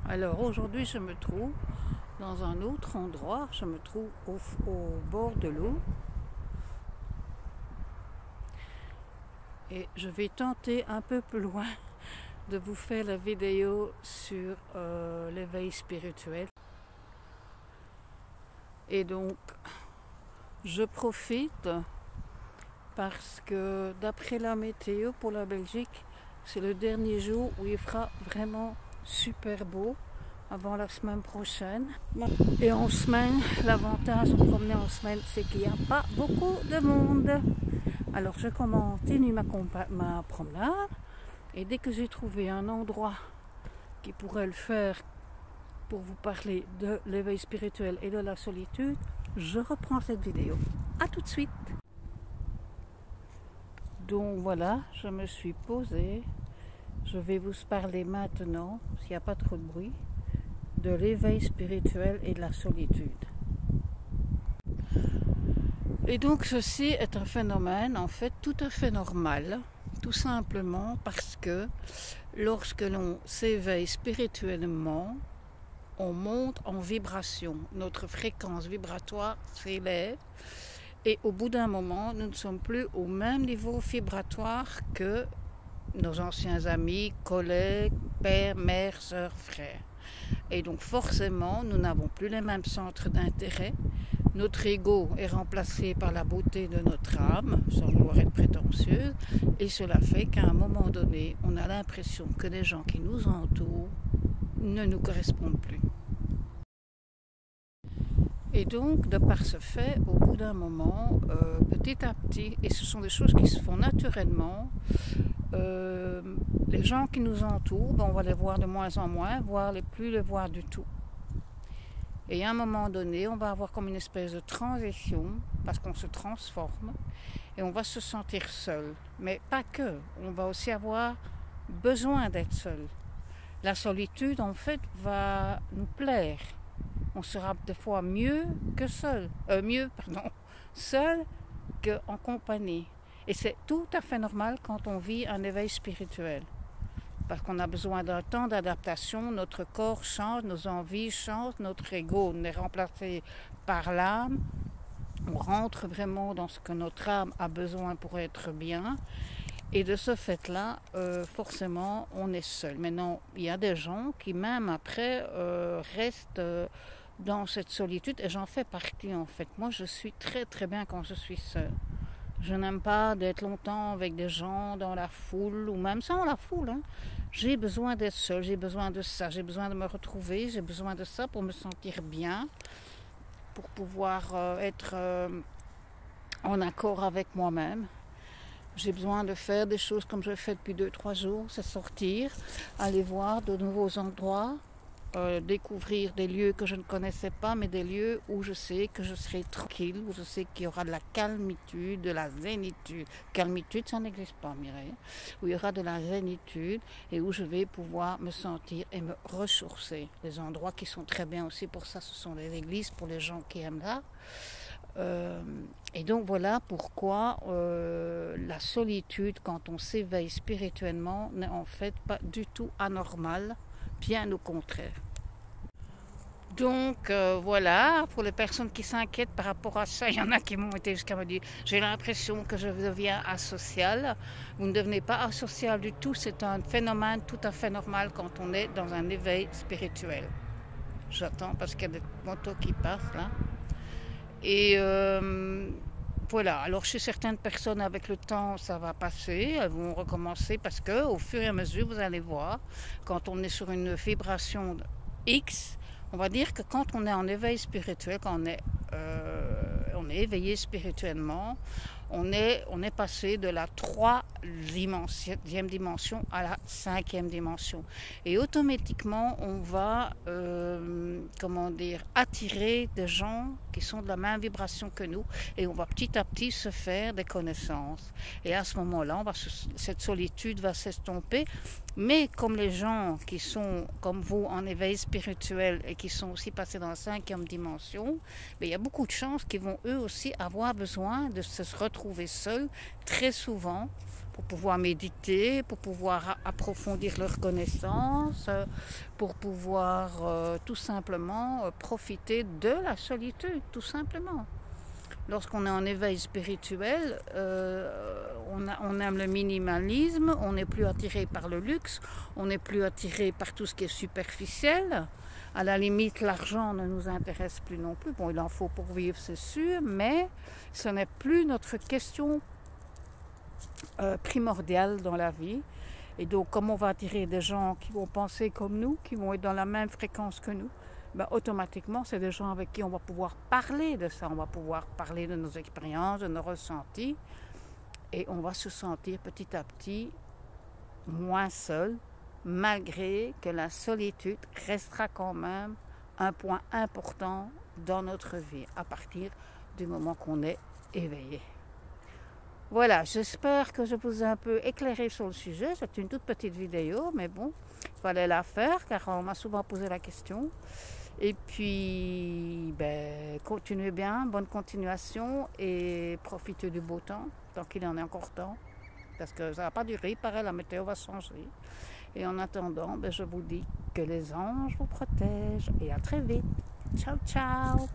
Alors aujourd'hui je me trouve dans un autre endroit, je me trouve au bord de l'eau et je vais tenter un peu plus loin de vous faire la vidéo sur l'éveil spirituel. Et donc je profite parce que d'après la météo pour la Belgique, c'est le dernier jour où il fera vraiment super beau avant la semaine prochaine. Et en semaine, l'avantage de promener en semaine, c'est qu'il n'y a pas beaucoup de monde. Alors je continue ma promenade et dès que j'ai trouvé un endroit qui pourrait le faire pour vous parler de l'éveil spirituel et de la solitude, je reprends cette vidéo. A tout de suite. Donc voilà, je me suis posée. Je vais vous parler maintenant, s'il n'y a pas trop de bruit, de l'éveil spirituel et de la solitude. Et donc ceci est un phénomène en fait tout à fait normal, tout simplement parce que lorsque l'on s'éveille spirituellement, on monte en vibration, notre fréquence vibratoire s'élève et au bout d'un moment, nous ne sommes plus au même niveau vibratoire que nos anciens amis, collègues, pères, mères, sœurs, frères. Et donc forcément, nous n'avons plus les mêmes centres d'intérêt. Notre ego est remplacé par la beauté de notre âme, sans vouloir être prétentieuse, et cela fait qu'à un moment donné, on a l'impression que les gens qui nous entourent ne nous correspondent plus. Et donc, de par ce fait, au bout d'un moment, petit à petit, et ce sont des choses qui se font naturellement, les gens qui nous entourent, on va les voir de moins en moins, voire plus les voir du tout. Et à un moment donné, on va avoir comme une espèce de transition, parce qu'on se transforme, et on va se sentir seul. Mais pas que, on va aussi avoir besoin d'être seul. La solitude, en fait, va nous plaire. On sera des fois seul qu'en compagnie. Et c'est tout à fait normal quand on vit un éveil spirituel. Parce qu'on a besoin d'un temps d'adaptation, notre corps change, nos envies changent, notre ego est remplacé par l'âme. On rentre vraiment dans ce que notre âme a besoin pour être bien. Et de ce fait-là, forcément, on est seul. Maintenant, il y a des gens qui, même après, restent dans cette solitude. Et j'en fais partie, en fait. Moi, je suis très, très bien quand je suis seule. Je n'aime pas d'être longtemps avec des gens dans la foule, ou même sans la foule. J'ai besoin d'être seule, j'ai besoin de ça, j'ai besoin de me retrouver, j'ai besoin de ça pour me sentir bien, pour pouvoir être en accord avec moi-même. J'ai besoin de faire des choses comme je fais depuis 2-3 jours, c'est sortir, aller voir de nouveaux endroits, découvrir des lieux que je ne connaissais pas, mais des lieux où je sais que je serai tranquille, où je sais qu'il y aura de la calmitude, de la zénitude. Calmitude, ça n'existe pas, Mireille. Où il y aura de la zénitude et où je vais pouvoir me sentir et me ressourcer. Les endroits qui sont très bien aussi pour ça, ce sont les églises, pour les gens qui aiment l'art. Et donc voilà pourquoi la solitude, quand on s'éveille spirituellement, n'est en fait pas du tout anormale, bien au contraire. Donc voilà, pour les personnes qui s'inquiètent par rapport à ça, il y en a qui m'ont été jusqu'à me dire « j'ai l'impression que je deviens asocial ». Vous ne devenez pas asocial du tout, c'est un phénomène tout à fait normal quand on est dans un éveil spirituel. J'attends parce qu'il y a des motos qui passent là. Et voilà, alors chez certaines personnes avec le temps ça va passer, elles vont recommencer parce que au fur et à mesure vous allez voir, quand on est sur une vibration X, on va dire que quand on est en éveil spirituel, quand on est éveillé spirituellement, on est passé de la 3e dimension à la 5e dimension. Et automatiquement, on va attirer des gens qui sont de la même vibration que nous et on va petit à petit se faire des connaissances. Et à ce moment-là, cette solitude va s'estomper. Mais comme les gens qui sont comme vous en éveil spirituel et qui sont aussi passés dans la 5e dimension, il y a beaucoup de chances qu'ils vont eux aussi avoir besoin de se retrouver seuls très souvent pour pouvoir méditer, pour pouvoir approfondir leurs connaissances, pour pouvoir tout simplement profiter de la solitude, tout simplement. Lorsqu'on est en éveil spirituel, on aime le minimalisme, on n'est plus attiré par le luxe, on n'est plus attiré par tout ce qui est superficiel. À la limite, l'argent ne nous intéresse plus non plus. Bon, il en faut pour vivre, c'est sûr, mais ce n'est plus notre question primordiale dans la vie. Et donc, comme on va attirer des gens qui vont penser comme nous, qui vont être dans la même fréquence que nous, ben, automatiquement, c'est des gens avec qui on va pouvoir parler de ça. On va pouvoir parler de nos expériences, de nos ressentis. Et on va se sentir petit à petit moins seul, malgré que la solitude restera quand même un point important dans notre vie, à partir du moment qu'on est éveillé. Voilà, j'espère que je vous ai un peu éclairé sur le sujet. C'est une toute petite vidéo, mais bon, il fallait la faire, car on m'a souvent posé la question. Et puis, continuez bien, bonne continuation et profitez du beau temps, tant qu'il en est encore temps, parce que ça ne va pas durer, il paraît, la météo va changer. Et en attendant, je vous dis que les anges vous protègent et à très vite. Ciao, ciao!